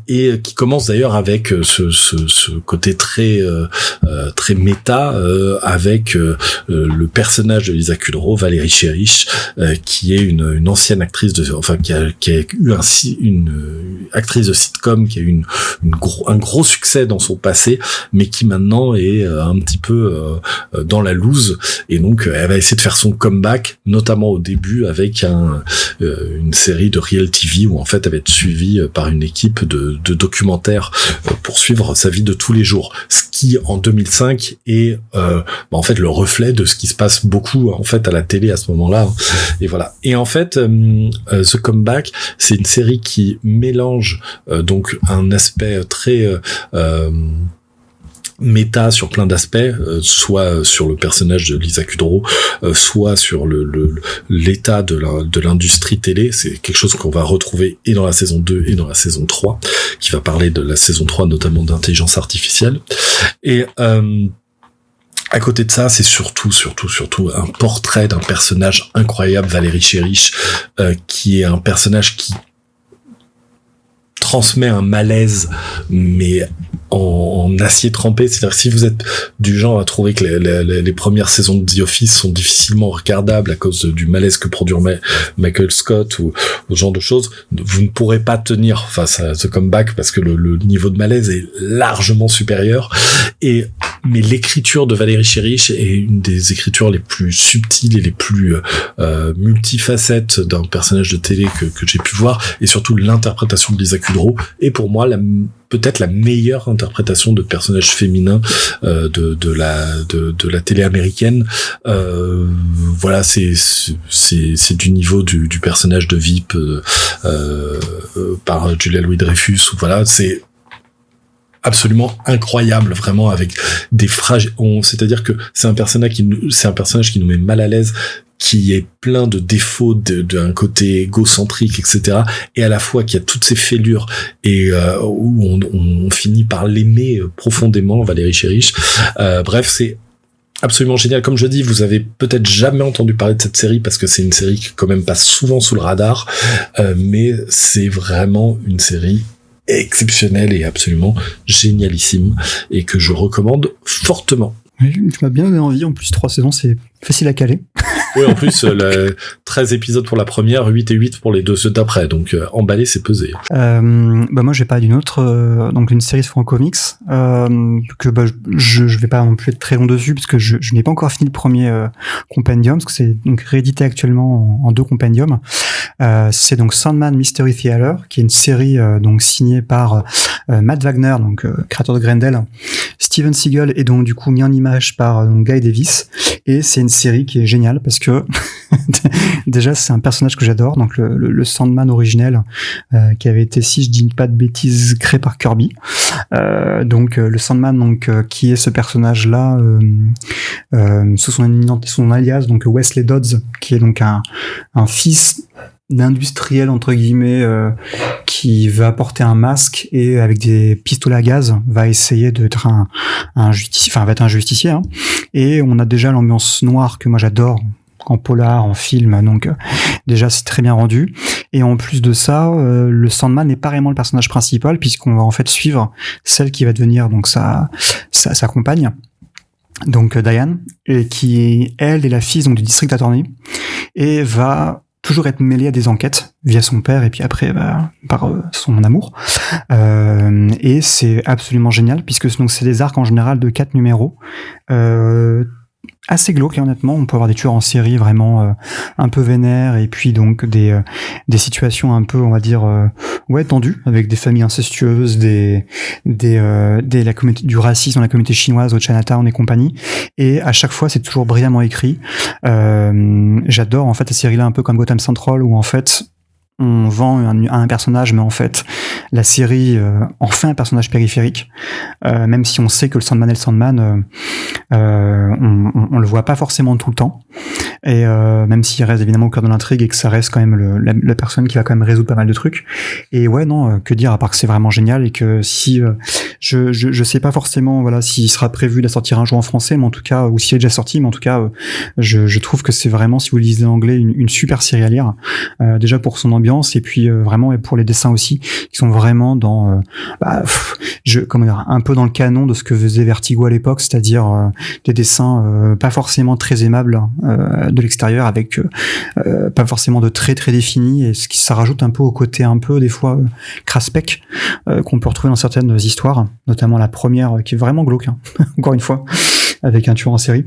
et qui commence d'ailleurs avec ce côté très méta, avec le personnage de Lisa Kudrow, Valérie Cherich, qui est une ancienne actrice qui a eu une actrice de sitcom qui a eu un gros succès dans son passé, mais qui maintenant est un petit peu dans la loose, et donc elle va essayer de faire son comeback, notamment au début avec une série de Real TV où en fait elle va être suivie par une équipe de documentaires pour suivre sa vie de tous les jours, ce qui en 2005 est en fait le reflet de ce qui se passe beaucoup en fait à la télé à ce moment-là, et voilà. Et en fait The Comeback, c'est une série qui mélange donc un aspect très méta sur plein d'aspects, soit sur le personnage de Lisa Kudrow, soit sur l'état de l'industrie télé. C'est quelque chose qu'on va retrouver et dans la saison 2 et dans la saison 3, qui va parler de la saison 3 notamment d'intelligence artificielle. Et à côté de ça, c'est surtout un portrait d'un personnage incroyable, Valérie Cherich, qui est un personnage qui transmet un malaise, mais en acier trempé. C'est-à-dire que si vous êtes du genre à trouver que les premières saisons de The Office sont difficilement regardables à cause du malaise que produit Michael Scott ou ce genre de choses, vous ne pourrez pas tenir face à The Comeback parce que le niveau de malaise est largement supérieur. Et mais l'écriture de Valérie Cherish est une des écritures les plus subtiles et les plus multifacettes d'un personnage de télé que j'ai pu voir, et surtout l'interprétation de Lisa Kudrow est pour moi peut-être la meilleure interprétation de personnage féminin de la télé américaine. Voilà, c'est du niveau du personnage de Veep par Julia Louis-Dreyfus. Voilà, c'est absolument incroyable, vraiment, avec des c'est-à-dire que c'est un personnage qui nous met mal à l'aise, qui est plein de défauts, d'un côté égocentrique, etc., et à la fois qui a toutes ces fêlures, et où on finit par l'aimer profondément, Valérie Cherish. Bref, c'est absolument génial. Comme je dis, vous avez peut-être jamais entendu parler de cette série, parce que c'est une série qui quand même passe souvent sous le radar, mais c'est vraiment une série exceptionnelle et absolument génialissime, et que je recommande fortement. Oui, tu m'as bien donné envie. En plus, 3 saisons, c'est facile à caler. Oui, en plus, 13 épisodes pour la première, 8 et 8 pour les 2 ceux d'après. Donc, emballer, c'est pesé. Moi, j'ai pas d'une autre, donc une série sur comics, que je vais pas non plus être très long dessus, parce que je n'ai pas encore fini le premier compendium, parce que c'est donc réédité actuellement en 2 compendiums. C'est donc Sandman Mystery Theater, qui est une série donc signée par Matt Wagner, donc créateur de Grendel, Steven Seagal, et donc du coup mis en image par Guy Davis. Et c'est une série qui est géniale parce que déjà c'est un personnage que j'adore, donc le Sandman originel, qui avait été, si je dis pas de bêtises, créé par Kirby. Donc le Sandman, donc qui est ce personnage là sous son alias, donc Wesley Dodds, qui est donc un fils d'industriel entre guillemets, qui va porter un masque et avec des pistolets à gaz va essayer d'être un justicier, enfin va être un justicier, hein. Et on a déjà l'ambiance noire que moi j'adore en polar, en film, donc déjà c'est très bien rendu. Et en plus de ça, le Sandman n'est pas vraiment le personnage principal, puisqu'on va en fait suivre celle qui va devenir donc sa compagne, donc Diane, et qui elle est la fille donc du district attorney, et va toujours être mêlée à des enquêtes via son père, et puis après par son amour, et c'est absolument génial, puisque donc c'est des arcs en général de 4 numéros, assez glauque, et honnêtement on peut avoir des tueurs en série vraiment un peu vénères, et puis donc des situations un peu, on va dire, tendues, avec des familles incestueuses, la communauté du racisme dans la communauté chinoise au Chinatown et compagnie, et à chaque fois c'est toujours brillamment écrit. J'adore en fait la série là, un peu comme Gotham Central, où en fait on vend un personnage, mais en fait la série en fait un personnage périphérique, même si on sait que le Sandman est le Sandman, on le voit pas forcément tout le temps, et même s'il reste évidemment au cœur de l'intrigue, et que ça reste quand même la personne qui va quand même résoudre pas mal de trucs. Et que dire, à part que c'est vraiment génial, et que si je sais pas forcément s'il sera prévu de la sortir un jour en français, mais en tout cas, ou s'il est déjà sorti, mais en tout cas je trouve que c'est vraiment, si vous lisez l'anglais, une super série à lire, déjà pour son ambiance, et puis vraiment pour les dessins aussi, qui sont vraiment dans un peu dans le canon de ce que faisait Vertigo à l'époque, c'est-à-dire des dessins pas forcément très aimables de l'extérieur, avec pas forcément de traits très définis, et ça rajoute un peu au côté un peu des fois craspec qu'on peut retrouver dans certaines histoires, notamment la première qui est vraiment glauque, hein, encore une fois, avec un tueur en série.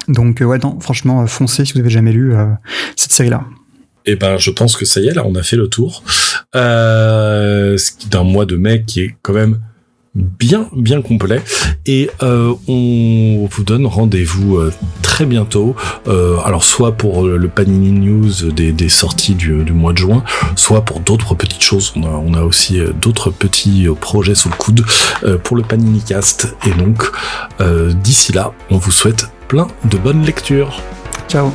Donc franchement, foncez si vous avez jamais lu cette série-là. Eh ben, je pense que ça y est, là, on a fait le tour. D'un mois de mai qui est quand même bien complet. Et on vous donne rendez-vous très bientôt. Alors, soit pour le Panini News des sorties du mois de juin, soit pour d'autres petites choses. On a aussi d'autres petits projets sous le coude pour le Panini Cast. Et donc, d'ici là, on vous souhaite plein de bonnes lectures. Ciao.